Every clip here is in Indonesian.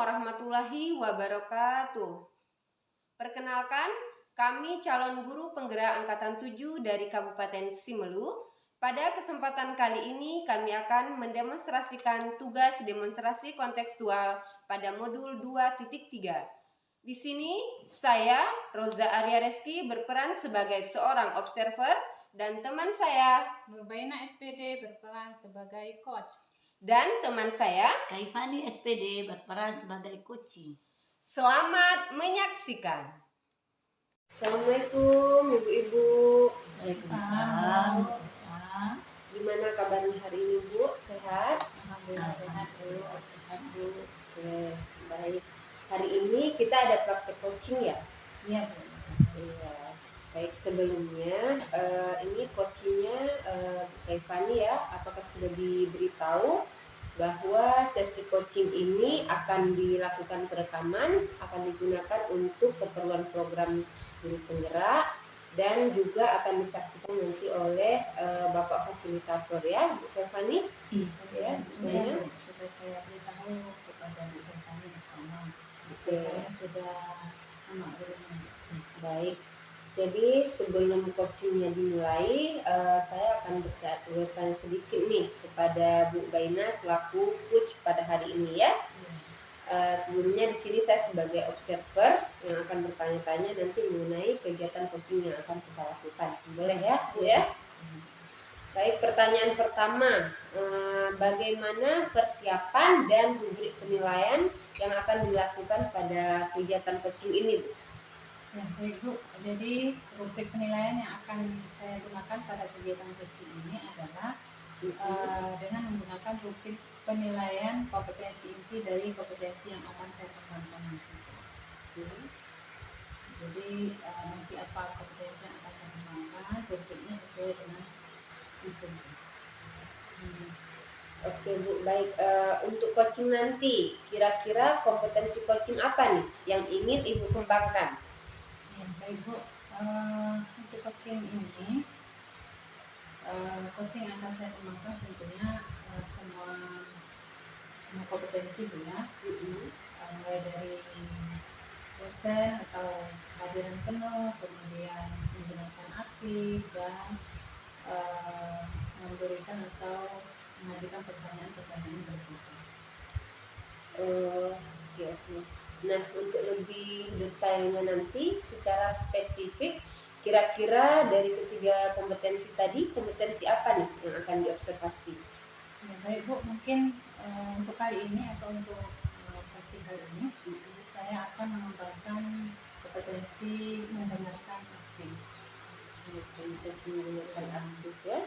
warahmatullahi wabarakatuh. Perkenalkan, kami calon guru penggerak Angkatan 7 dari Kabupaten Simelu. Pada kesempatan kali ini kami akan mendemonstrasikan tugas demonstrasi kontekstual pada modul 2.3. Di sini saya, Roza Arya Reski, berperan sebagai seorang observer dan teman saya, Nurbaina SPD berperan sebagai coach. Dan teman saya, Kaifani SPD berperan sebagai coaching. Selamat menyaksikan. Assalamualaikum Ibu-Ibu. Waalaikumsalam. Gimana kabarnya hari ini Bu? Sehat? Alhamdulillah sehat Bu. Sehat Bu. Oke, baik. Hari ini kita ada praktek coaching ya? Iya Bu. Iya. Baik, sebelumnya ini coachingnya Kaifani ya, apakah sudah diberitahu bahwa sesi coaching ini akan dilakukan perekaman, akan digunakan untuk keperluan program guru penggerak dan juga akan disaksikan nanti oleh Bapak fasilitator ya, Bu Kaifani. Ya, Sudah saya beritahu kepada Bu Kaifani bersama. Oke. Sudah memaklumi. Baik. Jadi sebelum coachingnya dimulai, saya akan bertanya sedikit nih kepada Bu Baina selaku coach pada hari ini ya. Sebelumnya di sini saya sebagai observer yang akan bertanya-tanya nanti mengenai kegiatan coaching yang akan kita lakukan. Boleh ya, Bu ya? Baik, pertanyaan pertama, bagaimana persiapan dan rubrik penilaian yang akan dilakukan pada kegiatan coaching ini, Bu? Ya, baik Bu. Jadi rubrik penilaian yang akan saya gunakan pada kegiatan coaching ini adalah dengan menggunakan rubrik penilaian kompetensi inti dari kompetensi yang akan saya kembangkan nanti. Jadi nanti apa kompetensi yang akan saya kembangkan, rubriknya sesuai dengan itu. Oke Bu, baik. Untuk coaching nanti, kira-kira kompetensi coaching apa nih yang ingin Ibu kembangkan? Ya, baik Bu. Untuk coaching ini, coaching yang akan saya kembangkan tentunya semua kompetensi Bu ya. Mulai dari dosen atau hadiran penuh, kemudian menggunakan aktif dan memberikan atau mengajukan pertanyaan-pertanyaan berikutnya. Oke. Nah, untuk lebih detailnya nanti secara spesifik, kira-kira dari ketiga kompetensi tadi, kompetensi apa nih yang akan diobservasi? Ya, baik Bu, mungkin untuk kali ini atau untuk coaching kali ini, saya akan mengembangkan kompetensi mendengarkan aktif. Kompetensi mendengarkan aktif ya.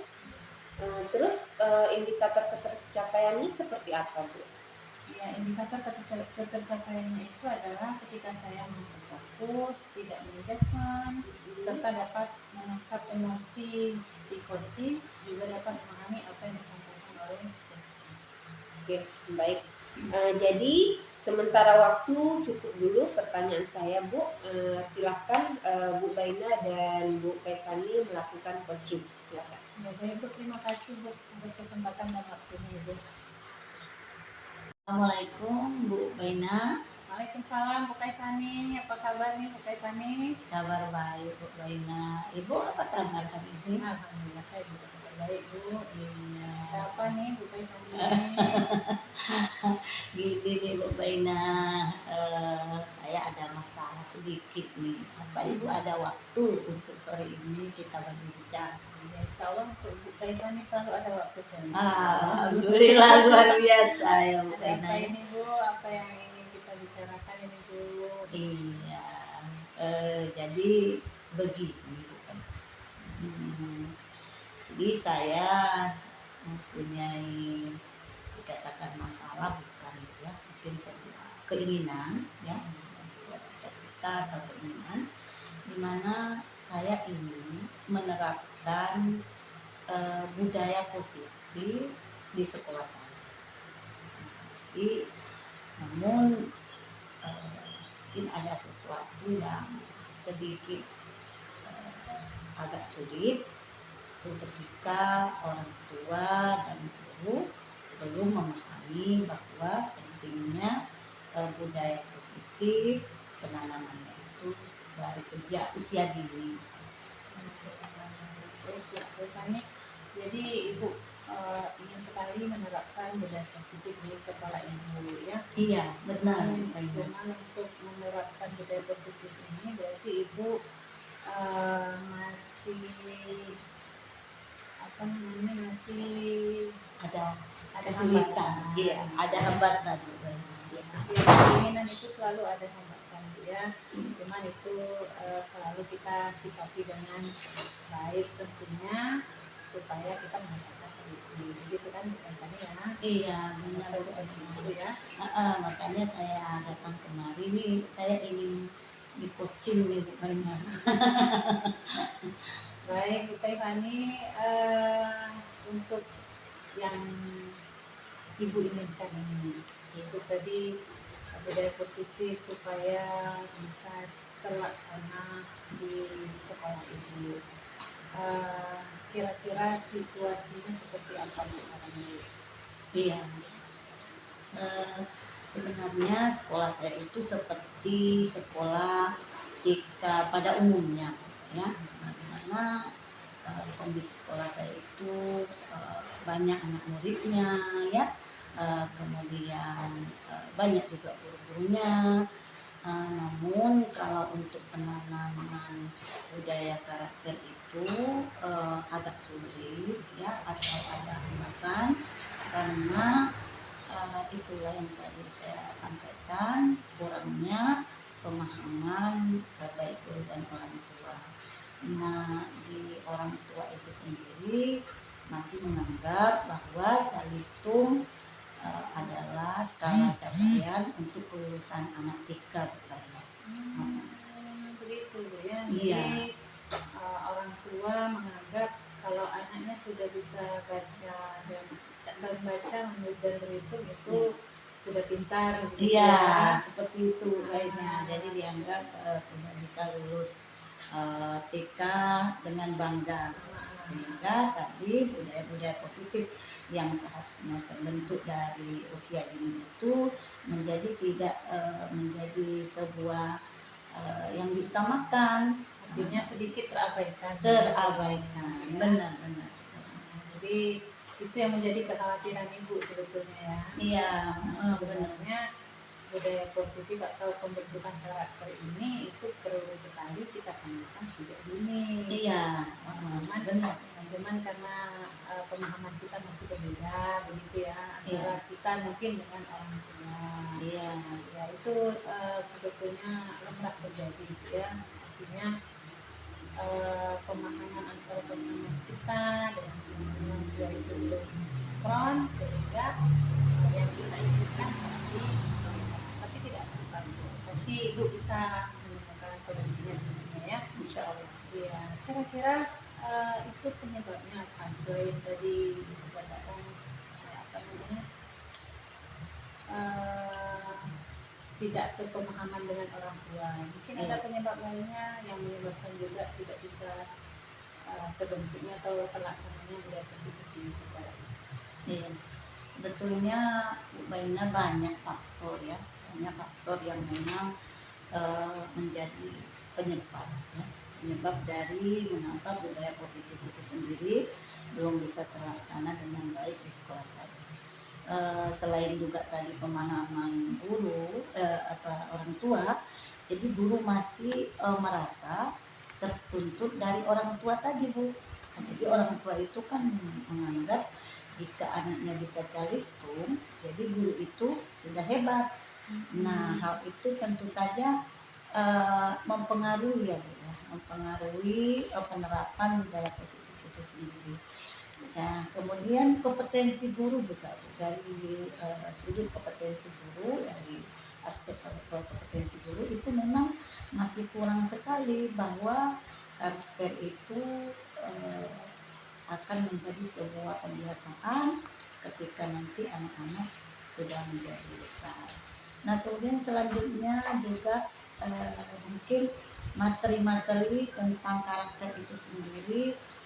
Terus indikator ketercapaiannya seperti apa Bu? Ya, indikator ketercapaiannya itu adalah ketika saya fokus, tidak mengesan, serta dapat menangkap emosi si coaching, juga dapat memahami apa yang disampaikan oleh coaching. Oke, baik. Jadi sementara waktu cukup dulu pertanyaan saya Bu. Silahkan Bu Baina dan Bu Kaifani melakukan coaching. Silakan. Ya, baik Bu, terima kasih Bu untuk kesempatan dan waktunya Bu. Assalamualaikum Bu Baina. Waalaikumsalam Bu Kaifani, apa kabar nih Bu Kaifani? Kabar baik Bu Baina. Ibu apa kabar hari ini? Alhamdulillah saya juga kabar baik Bu. Iya. Ada apa nih Bu Kaifani? Gini nih Bu Baina, saya ada masalah sedikit nih. Apa Ibu ada waktu untuk sore ini kita berbincang? Ya, insya Allah untuk Bu Kaifani selalu ada waktu saya. Alhamdulillah luar biasa ya Bu Ada Baina. apa ini Bu? Apa yang ingin kita bicarakan ini Bu? Iya, jadi begini Bu. Jadi saya mempunyai dikatakan masalah bukan ya, mungkin sebuah keinginan ya, sebuah cita-cita atau keinginan di mana saya ingin menerapkan budaya positif di sekolah saya. Jadi namun mungkin ada sesuatu yang sedikit agak sulit ketika orang tua dan guru belum memahami bahwa pentingnya budaya positif penanamannya itu dari sejak usia dini. Terus ya, Tiffany, jadi ibu ingin sekali menerapkan budaya positif di sekolah ibu ya. Iya, benar. Cuman untuk menerapkan budaya positif ini berarti ibu masih apa namanya, masih Ada ada kesulitan, hambatan. iya, ada hambatan. Setiap keinginan itu selalu ada hambatan ya. Cuman itu selalu kita sikapi dengan baik tentunya supaya kita mendapatkan solusi. Begitu kan bukan ya? Iya, benar Seperti itu ya. makanya saya datang kemari nih, saya ingin di coaching nih Bu Baina. Baik, Bu Tiffany, untuk yang ibu inginkan ini itu tadi budaya positif supaya bisa terlaksana di sekolah ibu. Kira-kira situasinya seperti apa sekarang ini? Iya. Sebenarnya sekolah saya itu seperti sekolah TK pada umumnya, ya. Karena kondisi sekolah saya itu banyak anak muridnya, ya. Kemudian banyak juga guru-gurunya. Namun kalau untuk penanaman budaya karakter itu agak sulit, ya, atau ada hambatan karena itulah yang tadi saya sampaikan, kurangnya pemahaman baik guru dan orang tua. Nah, di orang tua itu sendiri masih menganggap bahwa Calistung adalah skala capaian untuk kelulusan anak TK, bukan? Begitu ya. Iya. Jadi orang tua menganggap kalau anaknya sudah bisa baca dan membaca, menulis dan berhitung itu sudah pintar. Gitu Iya, ya. seperti itu kayaknya. Jadi dianggap sudah bisa lulus TK dengan bangga. Sehingga tadi budaya-budaya positif yang seharusnya terbentuk dari usia dini itu menjadi tidak menjadi sebuah yang diutamakan, Artinya sedikit terabaikan. Benar-benar. Jadi itu yang menjadi kekhawatiran ibu sebetulnya ya. Iya, benar. Sebenarnya budaya positif atau pembentukan karakter ini itu perlu sekali kita tanamkan sejak dini. Iya, benar. Cuman karena pemahaman kita masih berbeda begitu ya, antara kita mungkin dengan orang tua. Iya. Ya itu sebetulnya lemah terjadi gitu ya. Artinya pemahaman antara pemahaman kita dengan pemahaman dia itu belum sinkron, sehingga yang kita inginkan tapi tidak dapat. Pasti ibu bisa menemukan solusinya ya. Insya Allah. Iya, kira-kira itu penyebabnya apa? Selain tadi dikatakan apa namanya tidak sepemahaman dengan orang tua, mungkin ada penyebab lainnya yang menyebabkan juga tidak bisa terbentuknya atau terlaksananya budaya positif di sekolah. Iya, sebetulnya Bu Baina banyak faktor ya, banyak faktor yang memang menjadi penyebab ya. Penyebab dari mengapa budaya positif itu sendiri belum bisa terlaksana dengan baik di sekolah saya. Selain juga tadi pemahaman guru orang tua, jadi guru masih merasa tertuntut dari orang tua tadi, Bu. Jadi orang tua itu kan menganggap jika anaknya bisa Calistung, jadi guru itu sudah hebat. Nah, hal itu tentu saja mempengaruhi ya, Bu, ya, mempengaruhi penerapan budaya positif itu sendiri. Nah, kemudian kompetensi guru juga, Bu, dari sudut kompetensi guru, dari aspek kompetensi guru itu memang masih kurang sekali, bahwa karakter itu akan menjadi sebuah pembiasaan ketika nanti anak-anak sudah menjadi besar. Nah, kemudian selanjutnya juga mungkin materi-materi tentang karakter itu sendiri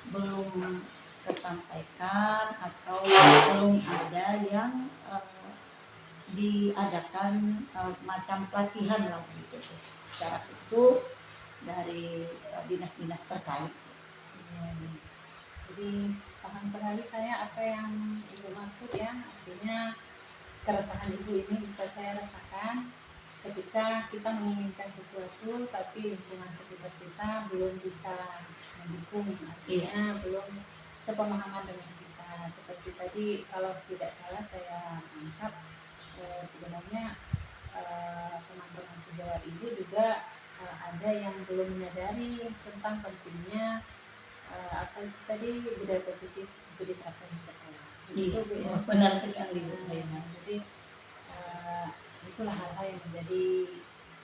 belum tersampaikan atau belum ada yang diadakan semacam pelatihan lah gitu tuh, secara khusus dari dinas-dinas terkait. Ya, jadi paham sekali saya apa yang ibu maksud ya, artinya keresahan ibu ini bisa saya rasakan ketika kita menginginkan sesuatu tapi lingkungan sekitar kita belum bisa mendukung, artinya belum sepemahaman dengan kita. Seperti tadi kalau tidak salah saya angkat, sebenarnya teman-teman sejawat ibu juga ada yang belum menyadari tentang pentingnya apa itu tadi, budaya positif itu diterapkan di sekolah. Iya, Bu, ya. benar sekali Bu Baina. Jadi itulah hal-hal yang menjadi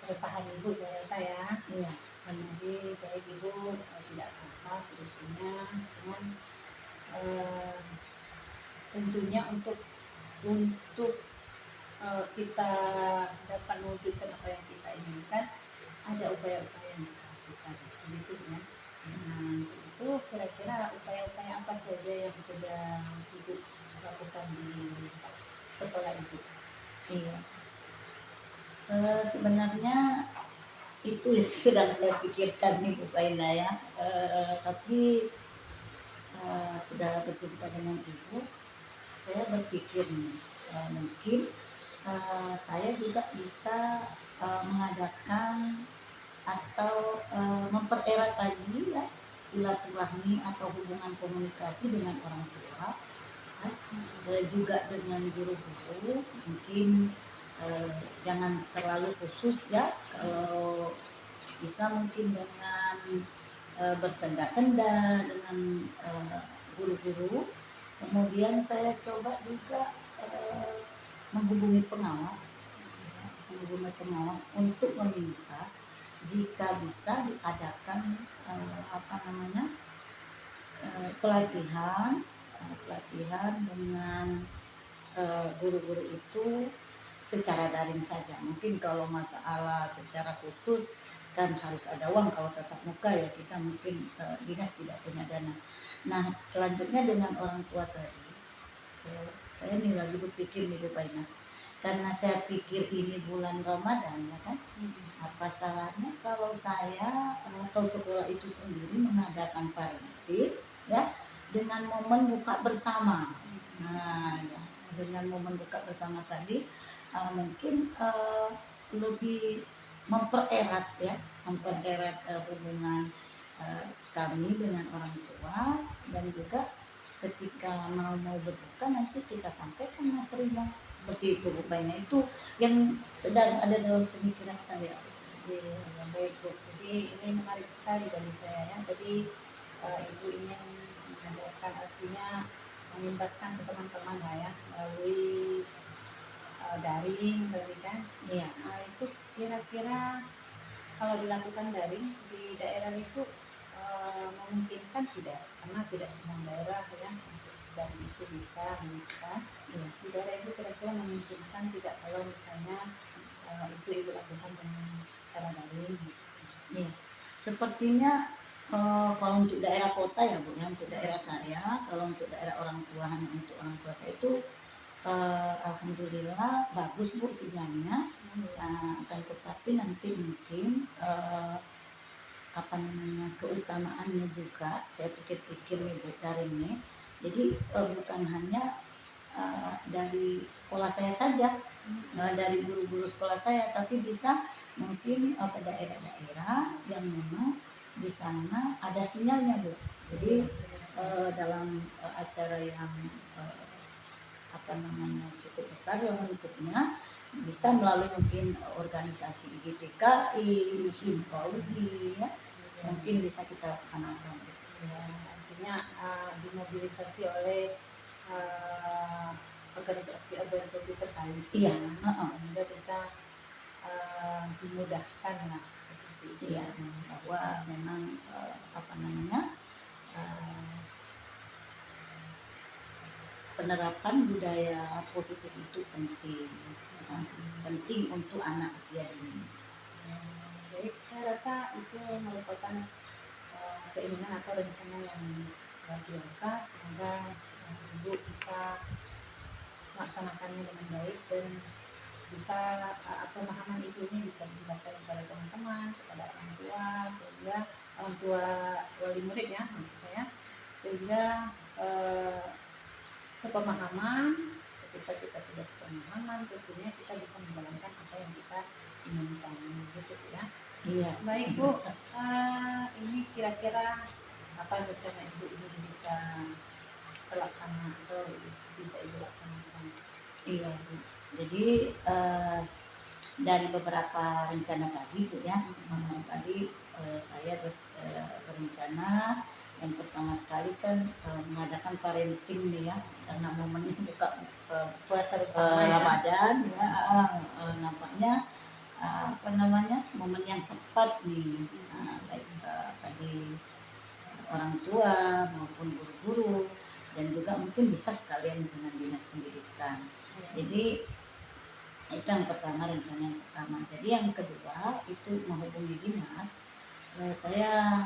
keresahan ibu saya rasa ya. Iya. Jadi baik ibu tidak apa-apa sebetulnya, cuman tentunya untuk kita dapat mewujudkan apa yang kita inginkan, ada upaya-upaya yang kita lakukan, begitu ya. Nah, itu kira-kira upaya-upaya apa saja yang sudah ibu lakukan di sekolah ibu? Iya. Sebenarnya itu yang sedang saya pikirkan nih Bu Baina ya. Tapi sudah bercerita dengan ibu, saya berpikir nih, mungkin saya juga bisa mengadakan atau mempererat lagi ya silaturahmi atau hubungan komunikasi dengan orang tua, juga dengan guru-guru. Mungkin jangan terlalu khusus ya, kalau bisa mungkin dengan bersenda-senda dengan guru-guru. Kemudian saya coba juga menghubungi pengawas untuk meminta jika bisa diadakan pelatihan dengan guru-guru itu secara daring saja. Mungkin kalau masalah secara khusus kan harus ada uang, kalau tatap muka ya kita mungkin dinas tidak punya dana. Nah selanjutnya dengan orang tua tadi, saya nih lagi berpikir nih Bu Baina, karena saya pikir ini bulan Ramadan ya kan, apa salahnya kalau saya atau sekolah itu sendiri mengadakan parenting ya dengan momen buka bersama. Nah ya, dengan momen buka bersama tadi mungkin lebih mempererat hubungan kami dengan orang tua, dan juga ketika mau berbuka nanti kita sampaikan materinya seperti itu Bu Baina. Itu yang sedang ada dalam pemikiran saya. Ya, baik Bu. Jadi ini menarik sekali bagi saya ya. Jadi ibu ingin mengadakan, artinya mengimbaskan ke teman-teman lah ya melalui daring tadi kan. Iya. Nah, itu kira-kira kalau dilakukan daring di daerah itu memungkinkan tidak? Karena tidak semua daerah ya dan itu bisa kan. Iya. Di daerah itu kira-kira memungkinkan tidak kalau misalnya itu ibu lakukan dengan cara daring? Iya. Sepertinya kalau untuk daerah kota ya Bu ya, untuk daerah saya, kalau untuk daerah orang tua, hanya untuk orang tua saya itu alhamdulillah bagus Bu sinyalnya. Akan tetapi nanti mungkin keutamaannya juga saya pikir-pikir nih Bu daring nih. Jadi bukan hanya dari sekolah saya saja, dari guru-guru sekolah saya, tapi bisa mungkin ke daerah-daerah yang memang di sana ada sinyalnya Bu. Jadi dalam acara yang cukup besar yang bentuknya bisa melalui mungkin organisasi IGTKI, Himpaudi ya, mungkin bisa kita laksanakan. Ya, artinya dimobilisasi oleh organisasi terkait. Iya. Sehingga bisa dimudahkan lah seperti itu. Iya, bahwa memang penerapan budaya positif itu penting untuk anak usia dini. Jadi saya rasa itu merupakan keinginan atau rencana yang luar biasa, sehingga ibu bisa melaksanakannya dengan baik dan bisa pemahaman ibu ini bisa dijelaskan kepada teman-teman, kepada orang tua, sehingga orang tua wali murid ya maksud saya, sehingga sepemahaman. Ketika kita sudah sepemahaman, tentunya kita bisa menjalankan apa yang kita inginkan, gitu ya. Iya. Baik Bu, ini kira-kira apa rencana ibu ini bisa terlaksana atau bisa ibu laksanakan? Iya Bu. Jadi dari beberapa rencana tadi Bu ya, tadi saya berencana yang pertama sekali kan mengadakan parenting nih ya, karena momennya buka Puasa bersama ya. Ramadan ya, nampaknya apa namanya momen yang tepat nih, baik tadi orang tua maupun guru-guru, dan juga mungkin bisa sekalian dengan dinas pendidikan. Jadi itu yang pertama, rencana yang pertama. Jadi yang kedua itu menghubungi dinas. Saya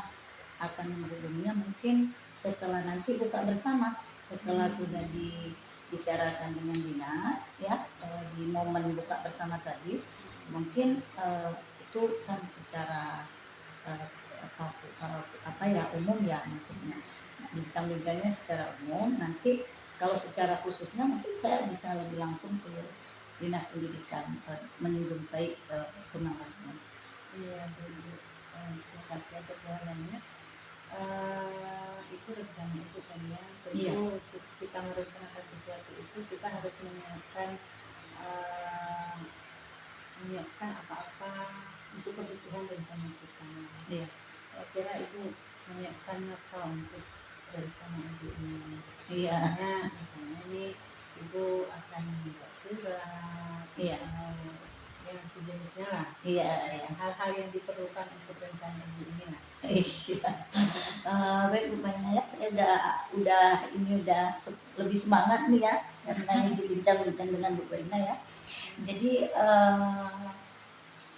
akan menghubunginya mungkin setelah nanti buka bersama, setelah sudah dibicarakan dengan dinas ya, di momen buka bersama tadi, mungkin itu kan secara apa ya umum ya, maksudnya bincang-bincangnya secara umum. Nanti kalau secara khususnya mungkin saya bisa lebih langsung ke dinas pendidikan menjumpai pengawasan. Iya Bu, terima kasih atas jawabannya. Itu rencana itu kan ya, tentu Iya. kita merencanakan sesuatu itu kita harus menyiapkan apa-apa untuk kebutuhan rencana kita. Iya. Kira ibu menyiapkan apa untuk rencana ibu ini? Iya. Misalnya nih ibu akan membuat surat, Iya. yang sejenisnya lah. Iya. Hal-hal yang diperlukan untuk rencana ibu ini lah. Iya. Baik Bu Baina ya, saya udah lebih semangat nih ya karena ini bincang-bincang dengan Bu Baina ya. Jadi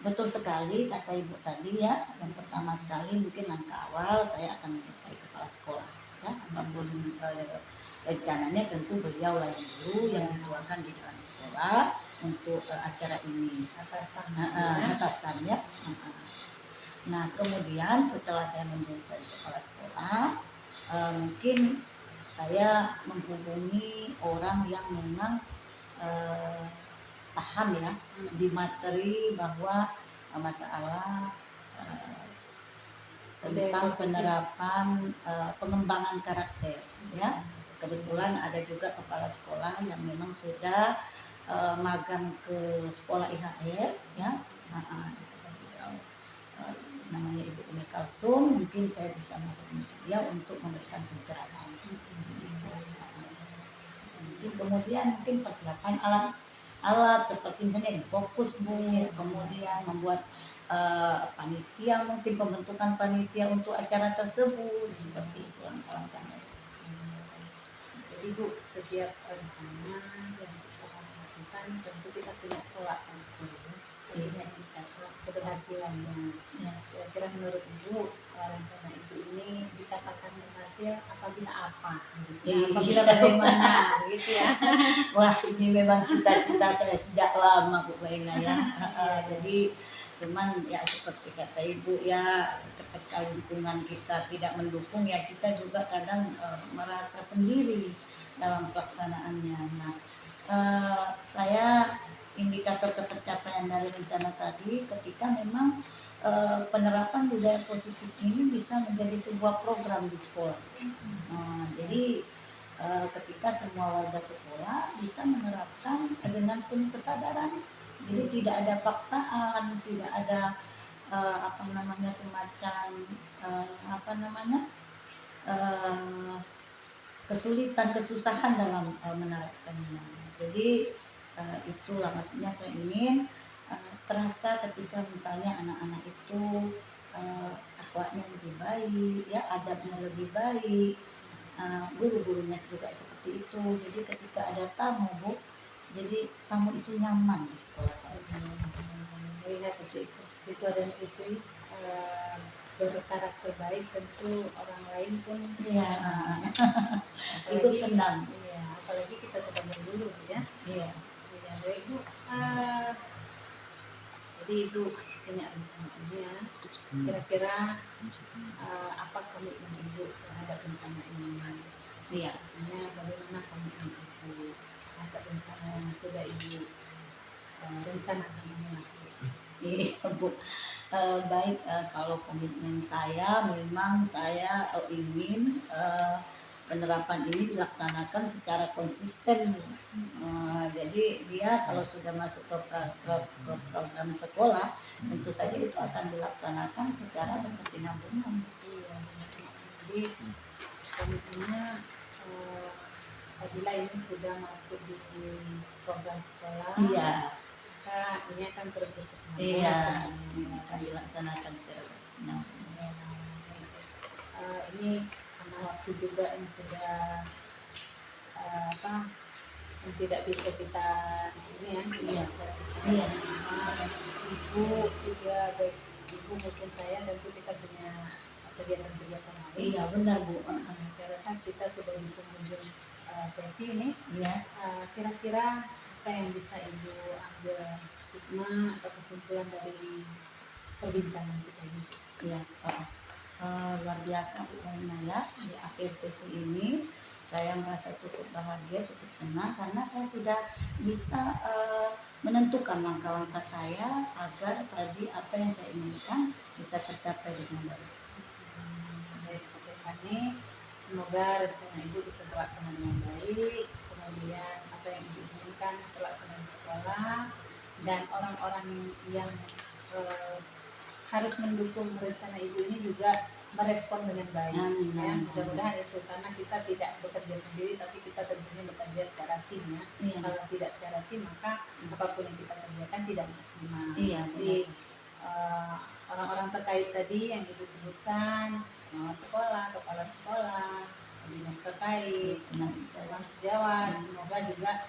betul sekali kata Ibu tadi ya. Yang pertama sekali mungkin langkah awal saya akan menjumpai kepala sekolah ya, apapun rencananya tentu beliau lah yang dulu yang dituangkan di dalam sekolah untuk acara ini, atasannya. Nah kemudian setelah saya menjumpai kepala sekolah, mungkin saya menghubungi orang yang memang paham ya di materi bahwa masalah tentang penerapan pengembangan karakter ya. Kebetulan ada juga kepala sekolah yang memang sudah magang ke sekolah IHR ya, namanya Ibu Umi Kalsum. Mungkin saya bisa menghubungi dia untuk memberikan pencerahan. Kemudian mungkin persiapan alat seperti misalnya fokus Bu, kemudian membuat panitia, mungkin pembentukan panitia untuk acara tersebut, seperti itu langkah-langkahnya. Jadi Bu, setiap rencana yang kita lakukan tentu kita punya tolak ukur, punya keberhasilannya. Kira-kira menurut Ibu rencana Ibu ini dikatakan berhasil apabila apa? Apabila bagaimana, gitu ya? Wah ini memang cita-cita saya sejak lama Bu Baina ya. Jadi cuman ya seperti kata Ibu ya, ketika lingkungan kita tidak mendukung ya kita juga kadang merasa sendiri dalam pelaksanaannya. Nah saya indikator ketercapaian dari rencana tadi ketika memang penerapan budaya positif ini bisa menjadi sebuah program di sekolah. Jadi ketika semua warga sekolah bisa menerapkan dengan penuh kesadaran, jadi tidak ada paksaan, tidak ada semacam kesulitan, kesusahan dalam menerapkannya. Jadi itulah maksudnya saya ingin terasa ketika misalnya anak-anak itu akhlaknya lebih baik, ya adabnya lebih baik, guru-gurunya juga seperti itu. Jadi ketika ada tamu Bu, jadi tamu itu nyaman di sekolah saya. Melihat siswa dan siswi berkarakter baik, tentu orang lain pun ikut senang. Iya, apalagi kita sedang berguru ya. Iya. Baik Bu, Jadi Ibu punya rencana ya. Kira-kira apa komitmen Ibu terhadap rencana ini? Iya. Artinya bagaimana komitmen Ibu terhadap rencana yang sudah Ibu rencanakan ini? Iya Bu. Baik, kalau komitmen saya memang saya ingin penerapan ini dilaksanakan secara konsisten. Jadi dia kalau sudah masuk ke program sekolah, tentu saja itu akan dilaksanakan secara berkesinambungan. Iya. Jadi komitmennya apabila ini sudah masuk di program sekolah, Iya. maka ini akan terus berkesinambungan. Iya, akan dilaksanakan secara berkesinambungan. Ini karena waktu juga yang sudah yang tidak bisa kita ini ya, Iya. Iya. Ibu juga baik Ibu maupun saya tentu kita punya kegiatan-kegiatan lain. Iya benar Bu. Saya rasa kita sudah di penghujung sesi ini. Iya. Kira-kira apa yang bisa Ibu ambil hikmah atau kesimpulan dari perbincangan kita ini? Iya. Luar biasa Bu Baina ya, di akhir sesi ini saya merasa cukup bahagia, cukup senang karena saya sudah bisa menentukan langkah-langkah saya agar tadi apa yang saya inginkan bisa tercapai dengan baik. Baik, kami semoga rencana Ibu bisa terlaksana dengan baik, kemudian apa yang Ibu inginkan terlaksana di sekolah, dan orang-orang yang harus mendukung rencana Ibu ini juga merespon dengan baik. Amin. Ya, mudah-mudahan itu karena kita tidak bekerja sendiri, tapi kita tentunya bekerja secara tim ya. Iya. Kalau tidak secara tim maka apapun yang kita kerjakan tidak maksimal. Iya. Jadi orang-orang terkait tadi yang Ibu sebutkan, sekolah, kepala sekolah, dinas terkait, teman sejawat, semoga juga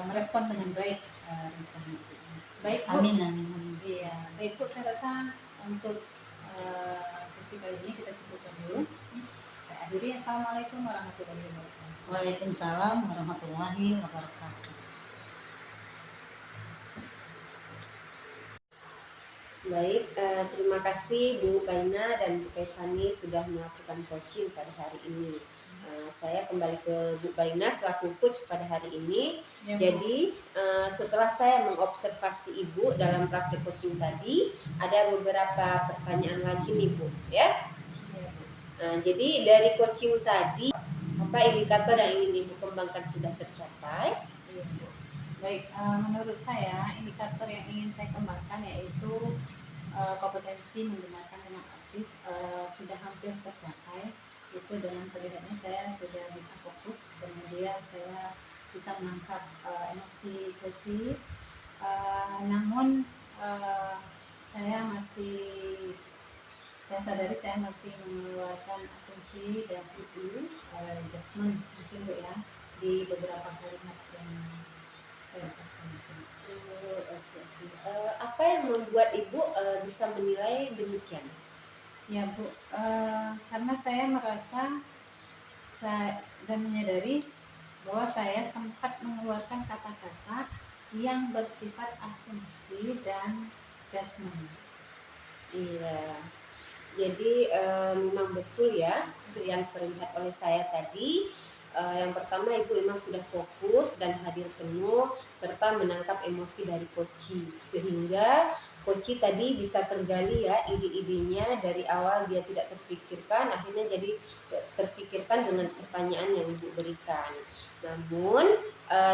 merespon dengan baik rencana itu. Baik Bu. Amin, amin. Iya, baik Bu, saya rasa untuk sesi kali ini kita cukupkan dulu. Saya akhiri. Assalamualaikum warahmatullahi wabarakatuh. Waalaikumsalam warahmatullahi wabarakatuh. Baik, terima kasih Bu Baina dan Bu Kevani sudah melakukan coaching pada hari ini. Saya kembali ke Bu Baina selaku coach pada hari ini. Ya, Jadi setelah saya mengobservasi Ibu dalam praktek coaching tadi, ada beberapa pertanyaan lagi nih Bu, ya. Jadi dari coaching tadi, apa indikator yang ingin Ibu kembangkan sudah tercapai? Baik, menurut saya indikator yang ingin saya kembangkan yaitu kompetensi menggunakan dengan aktif sudah hampir tercapai. Itu dengan terlihatnya saya sudah bisa fokus, kemudian saya bisa menangkap emosi coaching. Namun saya sadari saya masih mengeluarkan asumsi dan adjustment mungkin Bu ya di beberapa kalimat yang saya ucapkan. Apa yang membuat Ibu bisa menilai demikian? Ya Bu, karena saya merasa dan menyadari bahwa saya sempat mengeluarkan kata-kata yang bersifat asumsi dan judgment. Iya, jadi memang betul ya yang terlihat oleh saya tadi. Yang pertama Ibu memang sudah fokus dan hadir penuh serta menangkap emosi dari coach, sehingga coach tadi bisa tergali ya ide-idenya dari awal dia tidak terfikirkan, akhirnya jadi terfikirkan dengan pertanyaan yang Ibu berikan. Namun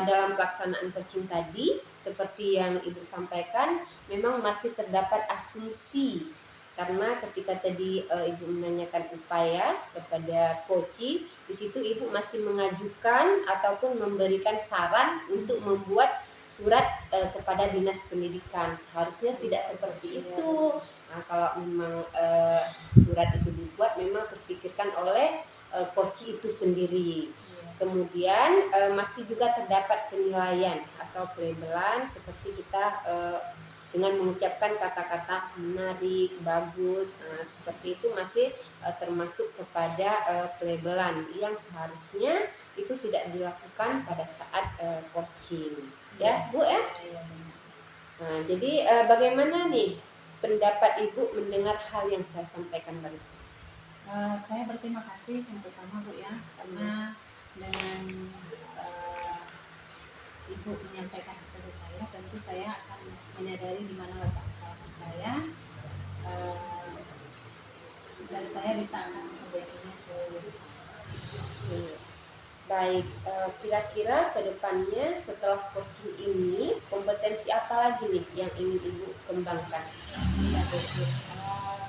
dalam pelaksanaan coaching tadi seperti yang Ibu sampaikan memang masih terdapat asumsi. Karena ketika tadi Ibu menanyakan upaya kepada coach, di situ Ibu masih mengajukan ataupun memberikan saran untuk membuat surat kepada dinas pendidikan. Seharusnya tidak seperti itu. Nah, kalau memang surat itu dibuat memang terpikirkan oleh coach itu sendiri. Kemudian masih juga terdapat penilaian atau pelabelan seperti kita dengan mengucapkan kata-kata menarik, bagus, seperti itu masih termasuk kepada pelabelan yang seharusnya itu tidak dilakukan pada saat coaching, ya Bu ya. Nah, jadi bagaimana nih pendapat Ibu mendengar hal yang saya sampaikan barusan? Saya berterima kasih yang pertama Bu ya, karena dengan Ibu menyampaikan kepada saya, tentu saya akan menyadari di mana letak kesalahan saya, eh, dan saya bisa akan memperbaikinya ke Iya. Baik, kira-kira ke depannya setelah coaching ini, kompetensi apa lagi nih yang ingin Ibu kembangkan?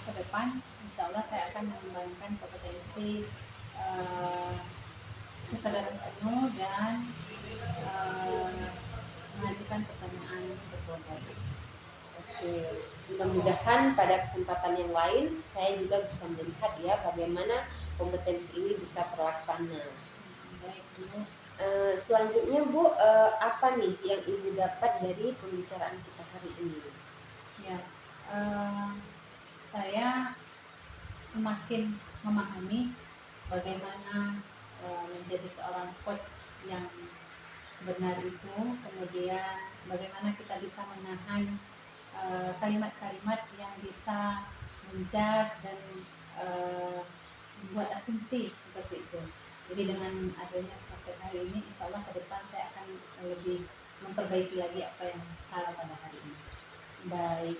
ke depan. Insya Allah saya akan mengembangkan kompetensi eh, kesadaran penuh dan mengajukan pertanyaan bertobat. Oke, mudah-mudahan pada kesempatan yang lain saya juga bisa melihat ya bagaimana kompetensi ini bisa terlaksana. Baik Bu. Selanjutnya Bu, apa nih yang Ibu dapat dari pembicaraan kita hari ini? Ya, saya semakin memahami bagaimana menjadi seorang coach yang benar itu, kemudian bagaimana kita bisa menahan kalimat-kalimat yang bisa menjas dan membuat asumsi seperti itu. Jadi dengan adanya praktek hari ini, insya Allah ke depan saya akan lebih memperbaiki lagi apa yang salah pada hari ini. Baik,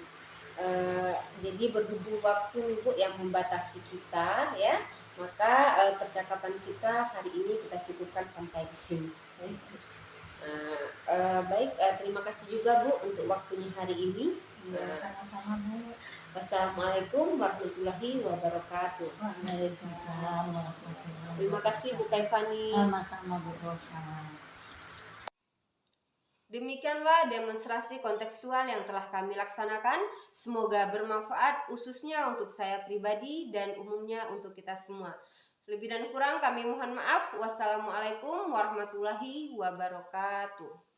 jadi berhubung waktu Bu yang membatasi kita ya, maka percakapan kita hari ini kita cukupkan sampai di sini. Baik, terima kasih juga Bu untuk waktunya hari ini. Ya, sama-sama Bu. Wassalamualaikum warahmatullahi wabarakatuh. Waalaikumsalam warahmatullahi wabarakatuh. Terima kasih Bu Kaifani. Sama-sama Bu Rosa. Demikianlah demonstrasi kontekstual yang telah kami laksanakan. Semoga bermanfaat khususnya untuk saya pribadi dan umumnya untuk kita semua. Lebih dan kurang kami mohon maaf. Wassalamualaikum warahmatullahi wabarakatuh.